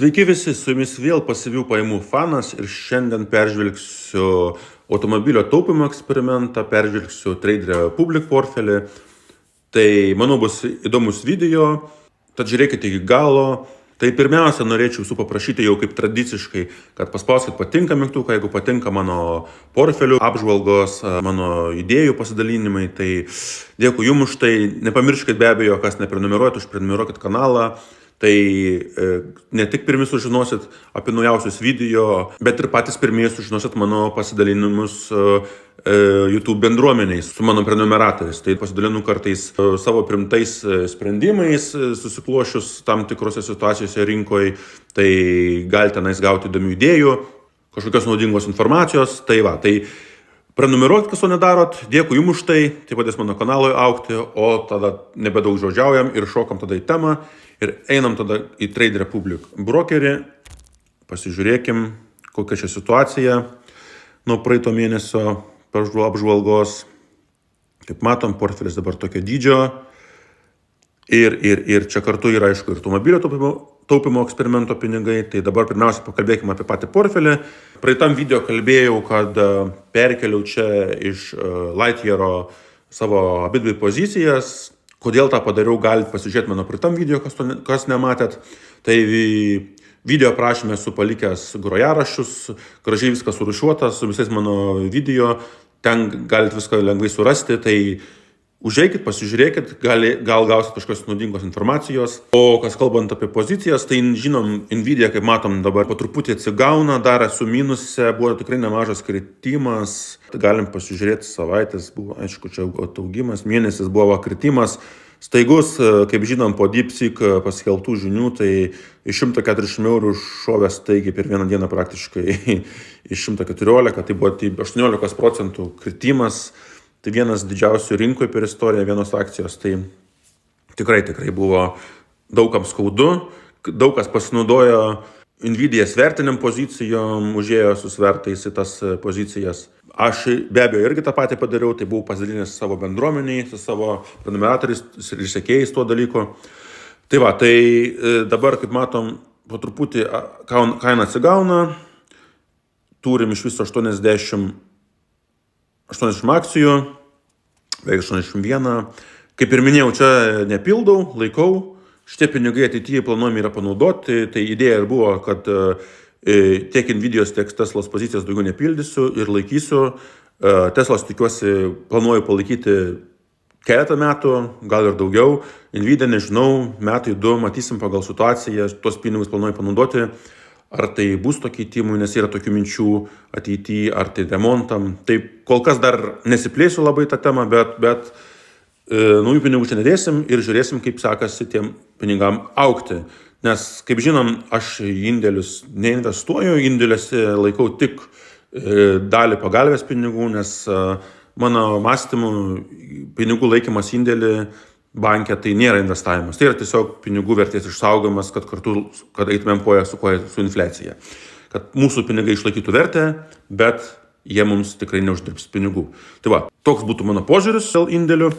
Sveiki visi, su jumis vėl pasyvių pajamų fanas ir šiandien peržvelgsiu automobilio taupymo eksperimentą, peržvelgsiu Trader Republic portfelį. Tai manau bus įdomus video, tad žiūrėkite iki galo. Tai pirmiausia, norėčiau jūsų paprašyti jau kaip tradiciškai, kad paspauskit patinka mygtuką, jeigu patinka mano portfelių apžvalgos, mano idėjų pasidalinimai, tai dėkui jums už tai. Nepamirškit be abejo, kas neprenumeruojat, užprenumeruokit kanalą. Tai ne tik pirmi sužinosit apie naujausius video, bet ir patys pirmieji sužinosit mano pasidalinimus YouTube bendruomeniais su mano prenumeratoriais. Tai pasidalinu kartais savo primtais sprendimais, susiklošius tam tikrose situacijose rinkoje. Tai galite tenais gauti įdomių idėjų, kažkokios naudingos informacijos. Tai va, tai prenumeruokit, kas to nedarot. Dėkui jums už tai, tai padės mano kanalui augti, o tada nebedaug žodžiaujam ir šokam tada į temą. Ir einam tada į Trader Republic brokerį, pasižiūrėkim, kokia čia situacija nuo praeito mėnesio apžvalgos. Kaip matom, portfelis dabar tokio dydžio. Ir čia kartu yra, aišku, ir automobilio taupymo eksperimento pinigai. Tai dabar pirmiausia pakalbėkime apie patį portfelį. Praeitam video kalbėjau, kad perkeliau čia iš Lightyearo savo abidvi pozicijas. Kodėl tą padariau, galite pasižiūrėti mano praeitam video, kas nematėt. Tai video aprašyme esu palikęs grojaraščius, gražiai viskas surūšiuota su visais mano video. Ten galite viską lengvai surasti, tai užeikit, pasižiūrėkit, gal gausit kažkokios naudingos informacijos. O kas kalbant apie pozicijas, tai žinom, Nvidia, kaip matom, dabar po truputį atsigauna, dar esu minuse, buvo tikrai nemažas kritimas. Galim pasižiūrėti, savaitės buvo, aišku, čia augimas, mėnesis buvo kritimas. Staigus, kaip žinom, po DeepSeek paskelbtų žinių, tai iš 140 eurų šovė staigiai per vieną dieną praktiškai iš 114, tai buvo 18% kritimas. Tai vienas didžiausių rinkoje per istoriją, vienos akcijos, tai tikrai buvo daugam skaudu. Daug kas pasinaudojo Nvidia svertiniam pozicijom, užėjo su svertais į tas pozicijas. Aš be abejo irgi tą patį padariau, tai buvau pasidalinęs savo bendruomeniai, su savo prenumeratoriais ir sekėjais tuo dalyko. Tai va, tai dabar, kaip matom, po truputį kaina atsigauna. Turim iš viso 80 akcijų, beveik 81. Kaip ir minėjau, čia nepildau, laikau. Šitie pinigai ateityje planuojami yra panaudoti. Tai idėja ir buvo, kad tiek Nvidios, tiek Teslos pozicijas daugiau nepildysiu ir laikysiu. Teslos tikiuosi, planuoju palaikyti keletą metų, gal ir daugiau. Nvidia nežinau, metai 2, matysim pagal situaciją, tuos pinigus planuoju panaudoti. Ar tai būsto keitimui, nes yra tokių minčių ateityje, ar tai remontam. Tai kol kas dar nesiplėsiu labai tą temą, bet naujų pinigų čia nedėsim ir žiūrėsim, kaip sekasi tiem pinigam augti. Nes, kaip žinom, aš indėlius neinvestuoju, indėliuose laikau tik dalį pagalbės pinigų, nes mano mąstymu pinigų laikymas indėlį banke tai nėra investavimas, tai yra tiesiog pinigų vertės išsaugojimas, kad eitumėm koja su infliacija. Kad mūsų pinigai išlaikytų vertę, bet jie mums tikrai neuždirbs pinigų. Tai va, toks būtų mano požiūris dėl indėlių.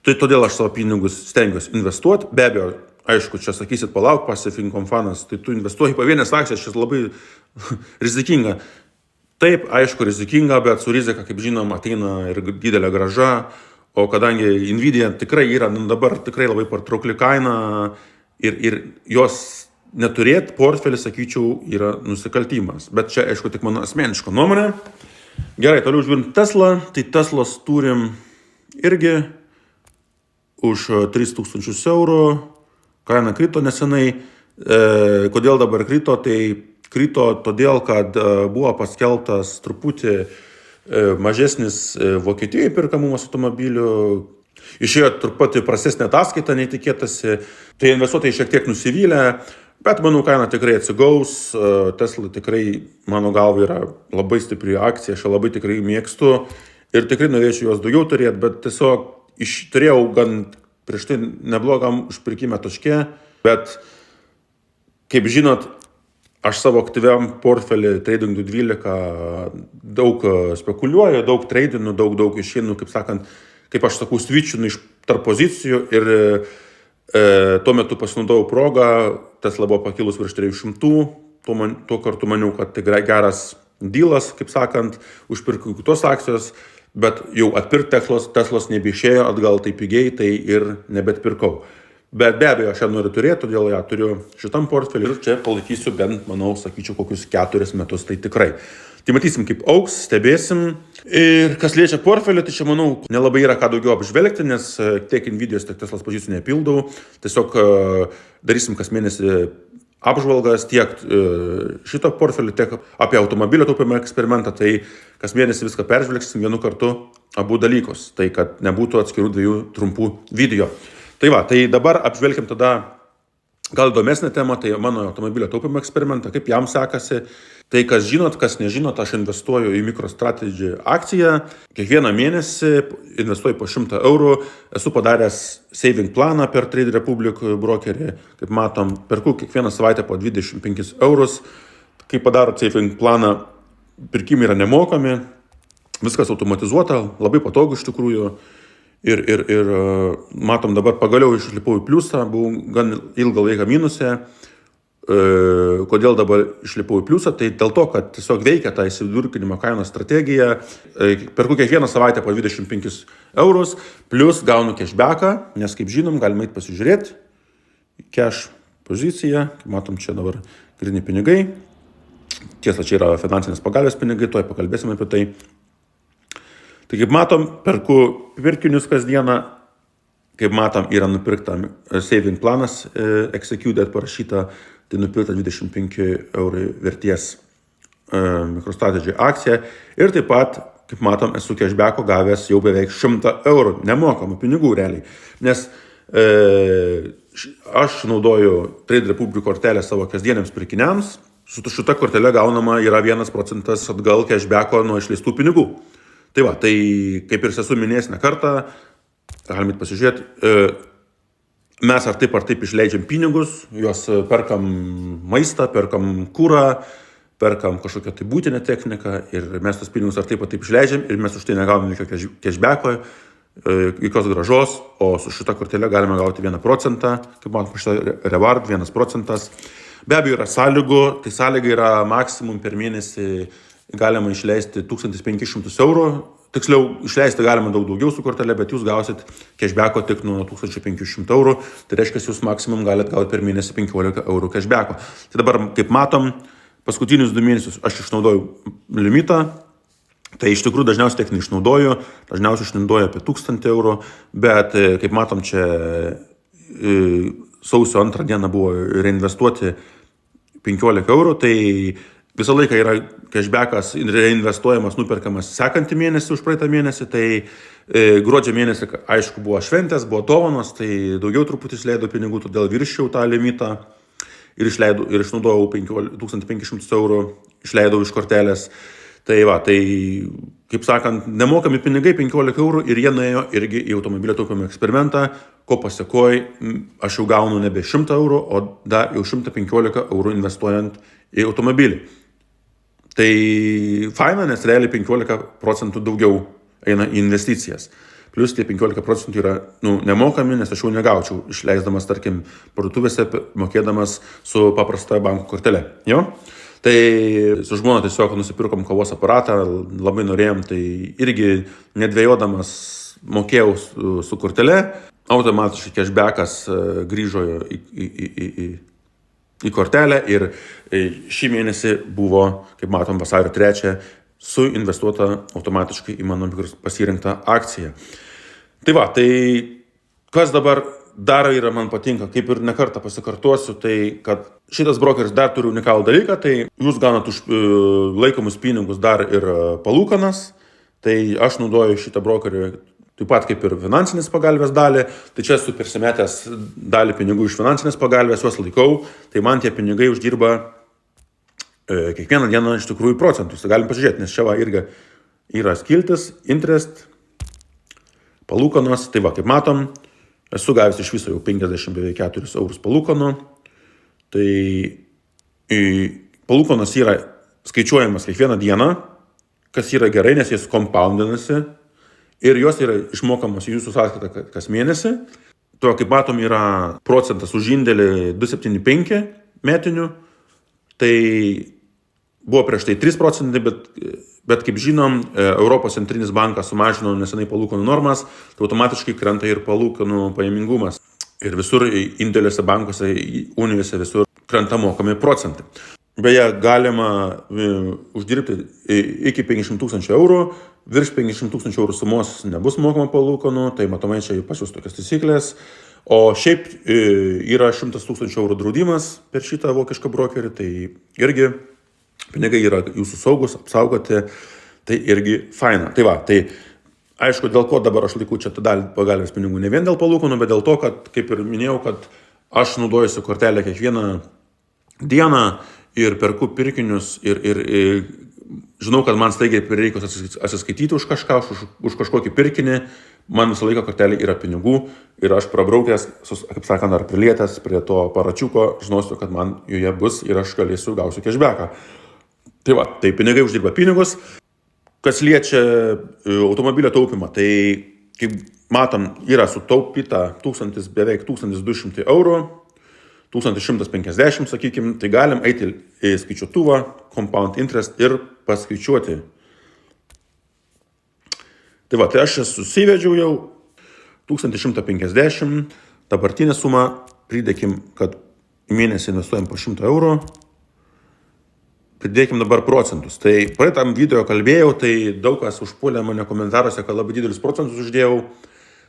Tai todėl aš savo pinigus stengiuosi investuoti. Be abejo, aišku, čia sakysit, palauk, passive income fanas, tai tu investuoji pavienės akcijas, čia labai rizikinga. Taip, aišku, rizikinga, bet su rizika, kaip žinom, ateina ir didelė grąža. O kadangi Nvidia tikrai yra dabar tikrai labai patraukli kaina ir jos neturėti portfelį, sakyčiau, yra nusikaltimas. Bet čia, aišku, tik mano asmeniška nuomonė. Gerai, toliau žiūrint Teslą. Tai Teslos turim irgi už 3000 eurų. Kaina krito nesenai. Kodėl dabar krito? Tai krito todėl, kad buvo paskelbtas truputį mažesnis Vokietijoje perkamumas automobilių. Išėjo truputį prastesnė ataskaita neįtikėtasi. Tai investuotojai šiek tiek nusivylę, bet manau, kaina tikrai atsigaus. Tesla tikrai, mano galva, yra labai stipri akcija, aš labai tikrai mėgstu ir tikrai norėčiau jos daugiau turėti, bet tiesiog turėjau gan prieš tai neblogam užpirkime taške, bet kaip žinot, aš savo aktyviam portfelį Trading 12 daug spekuliuoju, daug tradinu, daug išeinu, kaip sakant, kaip aš sakau, switchinu iš tarp pozicijų ir tuo metu pasinaudojau progą, Tesla buvo pakilus virš 300, tuo kartu maniau, kad tai geras dylas, kaip sakant, užpirkau kitos akcijos, bet jau atpirkti Teslos nebeišėjo atgal taip pigiai, tai ir nebetpirkau. Bet be abejo, aš ją noriu turėti, todėl ją turiu šitam portfeliu ir čia palaikysiu bent, manau, sakyčiau, kokius 4 metus, tai tikrai. Tai matysim, kaip augs, stebėsim. Ir kas liečia portfelį, tai čia, manau, nelabai yra ką daugiau apžvelgti, nes tiek Nvidios, tiek Teslos pozicijų nepildau. Tiesiog darysim kas mėnesį apžvalgas tiek šito portfelį, tiek apie automobilio taupymo eksperimentą. Tai kas mėnesį viską peržvelgsim vienu kartu abu dalykus. Tai kad nebūtų atskirų 2 trumpų video. Tai va, tai dabar apžvelgiam tada gal įdomesnė tema, tai mano automobilio taupymo eksperimentą, kaip jam sekasi. Tai kas žinot, kas nežinot, aš investuoju į MicroStrategy akciją. Kiekvieną mėnesį investuoju po 100 eurų. Esu padaręs saving planą per Trade Republic brokerį. Kaip matom, perku kiekvieną savaitę po 25 eurus. Kai padarot saving planą, pirkimai yra nemokami. Viskas automatizuota, labai patogu iš tikrųjų. Ir matom, dabar pagaliau išlipau į pliusą, buvau gan ilgą laiką minuse. Kodėl dabar išlipau į pliusą, tai dėl to, kad tiesiog veikia ta įsividurkinimo kainos strategija. Perku kiekvieną savaitę po 25 eurus, plus gaunu cashbacką, nes kaip žinom, galima eiti pasižiūrėti. Cash pozicija, kaip matom, čia dabar gryni pinigai. Tiesa, čia yra finansinės pagalbės pinigai, tuoj pakalbėsime apie tai. Tai kaip matom, perku pirkinius kasdieną. Kaip matom, yra nupirkta saving planas, executed parašyta, tai nupirkta 25 eurai verties MicroStrategy akcija. Ir taip pat, kaip matom, esu cashbacko gavęs jau beveik 100 eurų, nemokamų pinigų realiai. Nes aš naudoju Trade Republic kortelę savo kasdieniams pirkiniams, su šita kortelė gaunama yra 1% atgal cashbacko nuo išleistų pinigų. Tai va, tai kaip ir esu minėjęs ne kartą, galime pasižiūrėti, mes ar taip išleidžiam pinigus, juos perkam maistą, perkam kūrą, perkam kažkokią tai būtinę techniką ir mes tos pinigus ar taip išleidžiam ir mes už tai negauname jokio cashbacko, jokios gražos, o su šita kortelė galime gauti 1%, kaip man šitą reward 1%. Be abejo yra sąlygų, tai sąlyga yra maksimum per mėnesį galima išleisti 1500 eurų. Tiksliau, išleisti galima daug daugiau su kortelė, bet jūs gausit cashbacko tik nuo 1500 eurų. Tai reiškia, jūs maksimum galite gauti per mėnesį 15 eurų cashbacko. Tai dabar, kaip matom, paskutinius 2 mėnesius aš išnaudoju limitą. Tai iš tikrųjų dažniausiai tiek neišnaudoju. Dažniausiai išnaudoju apie 1000 eurų. Bet, kaip matom, čia sausio 2 dieną buvo reinvestuoti 15 eurų. Tai visą laiką yra cashbackas reinvestuojamas, nuperkamas sekantį mėnesį už praeitą mėnesį, tai gruodžio mėnesį, aišku, buvo šventės, buvo dovanos, tai daugiau truputį išleidau pinigų, todėl viršiau tą limitą ir išnaudojau 1500 eurų, išleidau iš kortelės. Tai va, tai, kaip sakant, nemokami pinigai 15 eurų ir jie nuėjo irgi į automobilio taupymo eksperimentą, ko pasekoj aš jau gaunu nebe 100 eurų, o dar jau 115 eurų investuojant į automobilį. Tai faina, nes realiai 15% daugiau eina į investicijas. Plus tie 15% yra nemokami, nes aš jau negaučiau, išleisdamas, tarkim, parduotuvėse, mokėdamas su paprasta banko kortelė. Jo? Tai su žmona tiesiog nusipirkom kavos aparatą, labai norėjom, tai irgi nedvėjodamas mokėjau su kortelė, automatiškai cashbackas grįžo į kortelę ir šį mėnesį buvo, kaip matom, vasario 3 suinvestuota automatiškai į mano pasirinktą akciją. Tai va, tai kas dabar dar yra man patinka, kaip ir nekartą pasikartosiu, tai kad šitas brokeris dar turi unikalų dalyką, tai jūs gaunat už laikomus pinigus dar ir palūkanas, tai aš naudoju šitą brokerį taip pat kaip ir finansinės pagalbės dalį, tai čia esu persimetęs dalį pinigų iš finansinės pagalbės, juos laikau, tai man tie pinigai uždirba kiekvieną dieną iš tikrųjų procentus. Tai galim pasižiūrėti, nes čia va irgi yra skiltis, interest, palūkanos, tai va, kaip matom, esu gavęs iš viso jau 54 eurus palūkanų, tai palūkanos yra skaičiuojamas kiekvieną dieną, kas yra gerai, nes jis compoundinasi, ir jos yra išmokamos į jūsų sąskaitą kas mėnesį. To, kaip matom, yra procentas už indėlį 2,75 metinių, tai buvo prieš tai 3 procentai, bet kaip žinom, Europos centrinis bankas sumažino nesenai palūkanų normas, tai automatiškai krenta ir palūkanų pajamingumas. Ir visur indėliuose bankuose, unijose visur krenta mokami procentai. Beje, galima uždirbti iki 500 000 eurų, virš 500 000 eurų sumos nebus mokama palūkanų, tai matomai čia pas jūs tokias taisyklės. O šiaip yra 100 000 eurų draudimas per šitą vokišką brokerį, tai irgi pinigai yra jūsų saugus, apsaugoti, tai irgi faina. Tai va, tai aišku, dėl ko dabar aš laiku čia tą dalį pagalbės pinigų, ne vien dėl palūkanų, bet dėl to, kad, kaip ir minėjau, kad aš naudojuosi kortelę kiekvieną dieną ir perku pirkinius ir žinau, kad man staigiai prireikus atsiskaityti už kažką, už kažkokį pirkinį, man visą laiką kortelė yra pinigų ir aš prabraukęs, kaip sakant, ar prilietęs prie to aparačiuko, žinosiu, kad man joje bus ir aš gausiu cashbacką. Tai va, tai pinigai uždirba pinigus. Kas liečia automobilio taupimą, tai kaip matom, yra sutaupyta beveik 1200 eurų, 1150, sakykime, tai galim eiti į skaičiuotuvą, compound interest ir paskaičiuoti. Tai va, tai aš susivedžiau jau 1150, dabartinę sumą pridėkim, kad mėnesį investuojam po 100 eurų, pridėkim dabar procentus. Tai praeitam video kalbėjau, tai daug kas užpuolė mane komentaruose, kad labai didelius procentus uždėjau.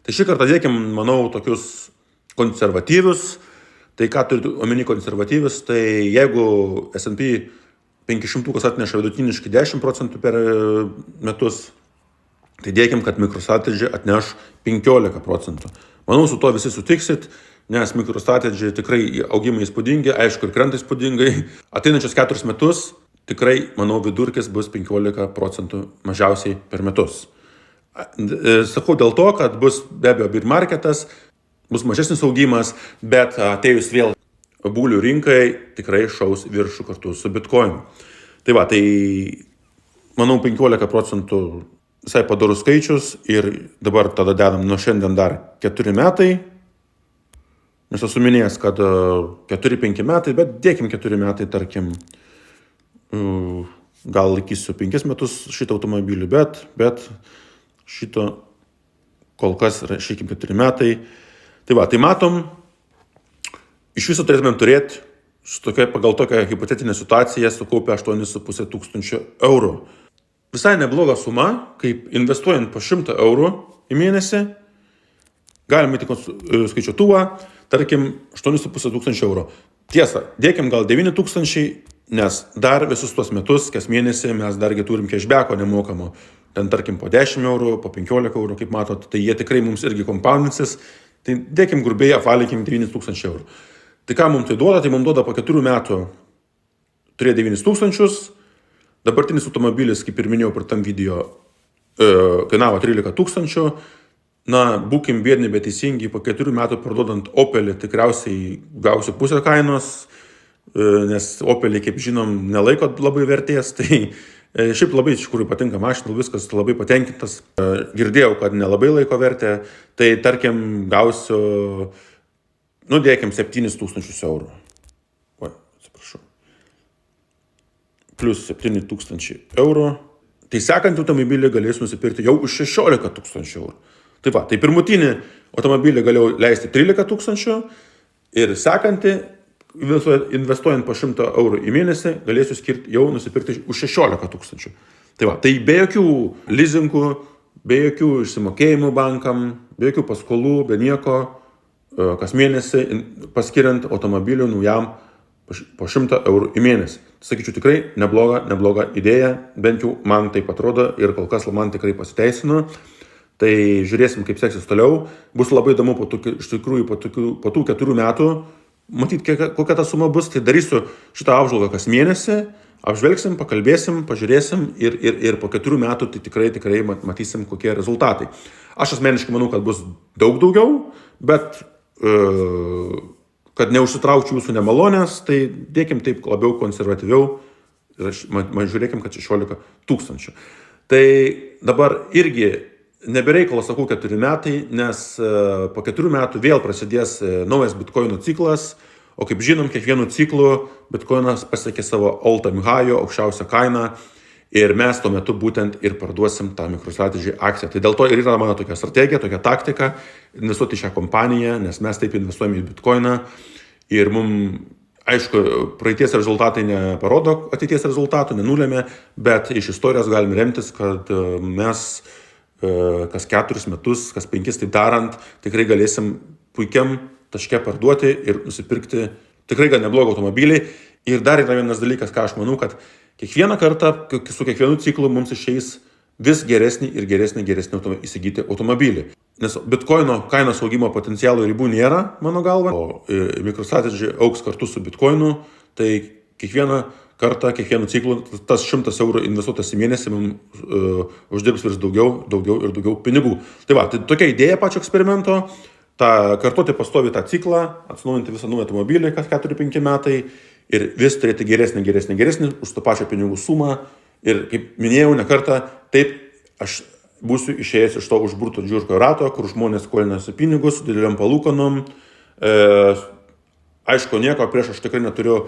Tai šį kartą dėkim, manau, tokius konservatyvius. Tai ką turiu omeny konservatyvius, tai jeigu S&P 500 atneša vidutiniškai 10% per metus, tai dėkim, kad MicroStrategy atneš 15%. Manau, su to visi sutiksit, nes MicroStrategy tikrai augimai įspūdingi, aišku, ir krenta įspūdingai. Ateinančius 4 metus tikrai, manau, vidurkis bus 15% mažiausiai per metus. Sakau dėl to, kad bus be abejo bear marketas, bus mažesnis augimas, bet atėjus vėl bulių rinkai tikrai šaus viršų kartu su Bitcoin. Tai va, tai manau 15% visai padorus skaičius ir dabar tada dedam nuo šiandien dar 4 metai, nes esu minėjęs, kad 4-5 metai, bet dėkim 4 metai, tarkim, gal laikysiu 5 metus šitą automobilį, bet šito kol kas rašykim 4 metai. Tai va, tai matom, iš viso turėtumėm turėti pagal tokią hipotetinę situaciją sukaupę 8,5 tūkstančio eurų. Visai nebloga suma, kaip investuojant po 100 eurų į mėnesį, galime įti skaičiuotuvą, tarkim, 8,5 tūkstančio eurų. Tiesa, dėkim gal 9 tūkstančiai, nes dar visus tuos metus, kas mėnesį, mes dargi turim cashbacko nemokamo. Ten tarkim po 10 eurų, po 15 eurų, kaip matot, tai jie tikrai mums irgi compoundinsis. Tai dėkim grubiai, apvalykim 9 tūkstančių eurų. Tai ką mums tai duoda? Tai mums duoda po 4 metų turėjo 9 tūkstančius. Dabartinis automobilis, kaip ir minėjau per tam video, kainavo 13 tūkstančių. Na, būkim biedni, bet teisingi, po 4 metų parduodant Opelį tikriausiai gausiu pusę kainos, nes Opelį, kaip žinom, nelaiko labai vertės. Tai šiaip labai iš kurių patinka mašina, viskas labai patenkintas. Girdėjau, kad nelabai laiko vertė, tai tarkim gausiu, dėkim 7 tūkstančius eurų. Atsiprašau. Plus 7 tūkstančiai eurų. Tai sekantį automobilį galėsiu nusipirkti jau už 16 tūkstančių eurų. Tai va, tai pirmutinį automobilį galėjau leisti 13 tūkstančių ir sekantį, investuojant po 100 eurų į mėnesį, galėsiu skirti jau nusipirkti už 16 tūkstančių. Tai va, tai be jokių leasingų, be jokių išsimokėjimų bankam, be jokių paskolų, be nieko, kas mėnesį paskiriant automobilių naujam po 100 eurų į mėnesį. Sakyčiau, tikrai nebloga idėja, bent jau man taip atrodo ir kol kas man tikrai pasiteisino. Tai žiūrėsim, kaip seksis toliau. Bus labai įdomu po tų 4 metų matyti, kokia ta suma bus. Tai darysiu šitą apžvalgą kas mėnesį, apžvelgsim, pakalbėsim, pažiūrėsim ir po 4 metų tai tikrai matysim, kokie rezultatai. Aš asmeniškai manau, kad bus daug daugiau, bet kad neužsitraukčiau jūsų nemalonės, tai dėkim taip labiau konservatyviau ir žiūrėkim, kad 16 tūkstančių. Tai dabar irgi nebereikalo sakau 4 metai, nes po 4 metų vėl prasidės naujas bitkoino ciklas, o kaip žinom, kiekvienu ciklu bitkoinas pasiekė savo all-time high, aukščiausią kainą ir mes tuo metu būtent ir parduosim tą MicroStrategy akciją. Tai dėl to ir yra mano tokia strategija, tokia taktika investuoti į šią kompaniją, nes mes taip investuojame į bitkoiną ir mums, aišku, praeities rezultatai neparodo ateities rezultatų, nenulėmė, bet iš istorijos galim remtis, kad mes kas 4 metus, kas 5 taip darant, tikrai galėsim puikiam taške parduoti ir nusipirkti tikrai gan neblogą automobilį. Ir dar yra vienas dalykas, ką aš manau, kad kiekvieną kartą, su kiekvienu ciklu mums išeis vis geresnį ir geresnį įsigyti automobilį. Nes bitkoino kainos augimo potencialo ribų nėra, mano galva, o MicroStrategy augs kartu su bitkoinu, tai kiekvieną kartą, kiekvienu ciklu tas 100 eurų investuotas į mėnesį mums uždirbs vis daugiau pinigų. Tai va, tai tokia idėja pačio eksperimento, kartuoti pastovi tą ciklą, atsinaujinti visą naują automobilį kas 4-5 metai ir vis turėti geresnį už tą pačią pinigų sumą. Ir kaip minėjau ne kartą, taip aš būsiu išėjęs iš to užburto žiurko rato, kur žmonės skolinasi pinigus su dideliam palūkanom. Aišku, nieko prieš aš tikrai neturiu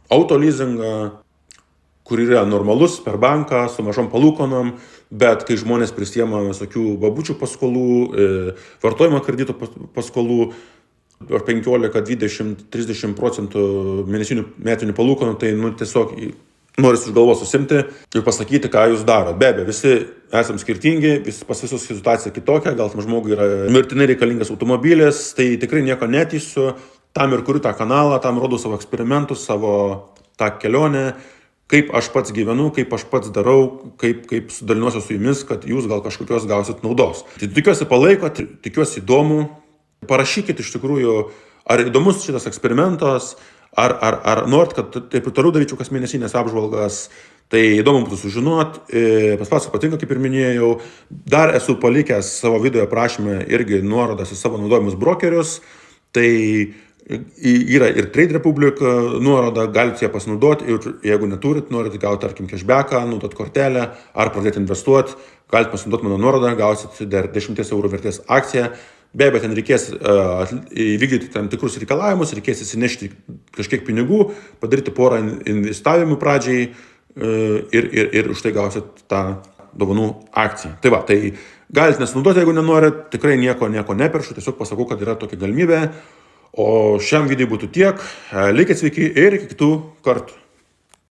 autoleasingą, kur yra normalus per banką su mažom palūkanom, bet kai žmonės prisiema visokių babučių paskolų, vartojimo kredito paskolų, 15, 20, 30% metinių palūkanų, tai tiesiog norisi už galvos susimti ir pasakyti, ką jūs daro. Be abejo, visi esam skirtingi, pas visus situacija kitokia, gal tam žmogui yra mirtinai reikalingas automobilis, tai tikrai nieko neteisiu, tam ir kuriu tą kanalą, tam rodau savo eksperimentus, savo tą kelionę, kaip aš pats gyvenu, kaip aš pats darau, kaip sudalinuosiu su jumis, kad jūs gal kažkokios gausit naudos. Tai tikiuosi palaikot, tikiuosi įdomu. Parašykit iš tikrųjų, ar įdomus šitas eksperimentas, ar norit, kad taip ir toliau daryčiau kas mėnesinės apžvalgas. Tai įdomu būtų sužinot, pats patinka, kaip ir minėjau. Dar esu palikęs savo video aprašyme irgi nuorodas į savo naudojimus brokerius. Tai yra ir Trade Republic nuoroda, galite ją pasinaudoti ir jeigu neturit, norit gauti, tarkim, cashbacką, naudot kortelę ar pradėti investuoti, galite pasinaudoti mano nuorodą, gausit dar 10 eurų vertės akciją. Be abejo, ten reikės įvykdyti tam tikrus reikalavimus, reikės įsinešti kažkiek pinigų, padaryti porą investavimų pradžiai ir už tai gausit tą dovanų akciją. Tai va, tai galite nesinaudoti, jeigu nenorit, tikrai nieko neperšu, tiesiog pasakau, kad yra tokia galimybė. O šiam video būtų tiek, likit sveiki ir iki kitų kartų.